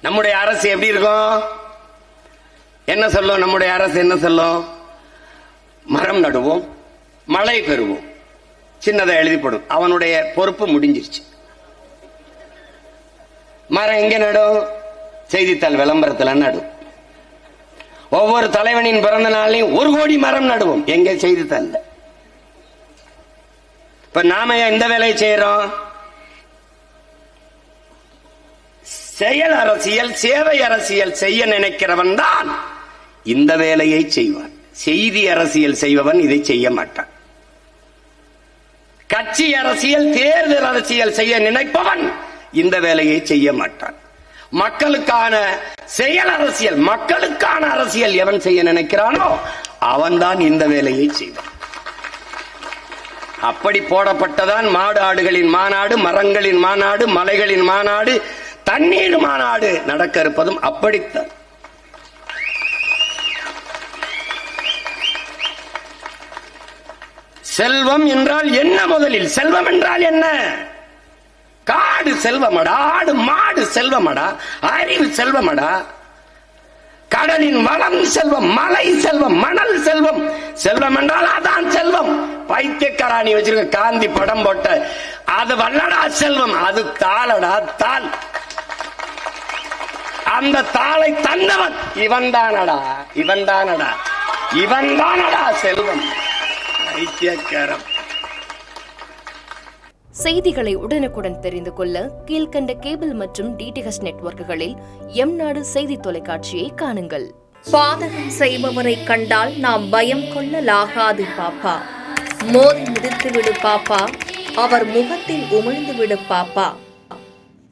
நம்முடைய அரசு எப்படி இருக்கும்? என்ன சொல்லும்? நம்முடைய அரசு என்ன சொல்லும்? மரம் நடுவோம், மழை பெறுவோம், சின்னதை எழுதிப்படும். அவனுடைய பொறுப்பு முடிஞ்சிருச்சு. மரம் எங்க நடும்? செய்தித்தாள் விளம்பரத்துல நடும். ஒவ்வொரு தலைவனின் பிறந்த நாளையும் 1 கோடி மரம் நடுவோம். எங்க? செய்தித்தாள். இப்ப நாம இந்த வேலையை செய்யறோம். செயல் அரசியல், சேவை அரசியல் செய்ய நினைக்கிறவன் தான் இந்த வேலையை செய்வான். செய்தி அரசியல் செய்பவன் இதை செய்ய மாட்டான். கட்சி அரசியல், தேர்தல் அரசியல் செய்ய நினைப்பவன் இந்த வேலையை செய்ய மாட்டான். மக்களுக்கான செயல் அரசியல், மக்களுக்கான அரசியல் எவன் செய்ய நினைக்கிறானோ அவன்தான் இந்த வேலையை செய்வான். அப்படி போடப்பட்டதான் மாடு ஆடுகளின் மாநாடு, மரங்களின் மாநாடு, மலைகளின் மாநாடு, தண்ணீர் மாநாடு நடக்க இருப்பதும் அப்படித்தான். செல்வம் என்றால் என்ன? முதலில் செல்வம் என்றால் என்ன? காடு செல்வமடா, ஆடு மாடு செல்வமடா, அறிவு செல்வமடா, கடலின் வளம் செல்வம், மலை செல்வம், மணல் செல்வம். செல்வம் என்றால் அதான் செல்வம். பைத்தியக்காராணி வச்சிருக்க காந்தி படம் போட்ட அது வல்லடா செல்வம். அது தாளடா, தாள். அந்த தாளை தந்தவன் இவன் தானடா, இவன் தானடா, இவன் தானடா செல்வம். பைத்தியக்காரம். செய்திகளை உடனுக்குடன் தெரிந்து கொள்ள கீழ்கண்ட கேபிள் மற்றும் டிடிஎச் நெட்வொர்க்குகளில் எம்நாடு செய்தி தொலைக்காட்சியை காணுங்கள். பாதகம் செய்பவரை கண்டால் நாம் பயம் கொள்ளலாகாது பாப்பா. மோதி மிதித்துவிடு பாப்பா, அவர் முகத்தில் உமிழ்ந்துவிடு பாப்பா.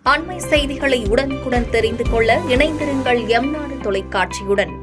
அண்மை செய்திகளை உடனுக்குடன் தெரிந்து கொள்ள இணைந்திருங்கள் எம்நாடு தொலைக்காட்சியுடன்.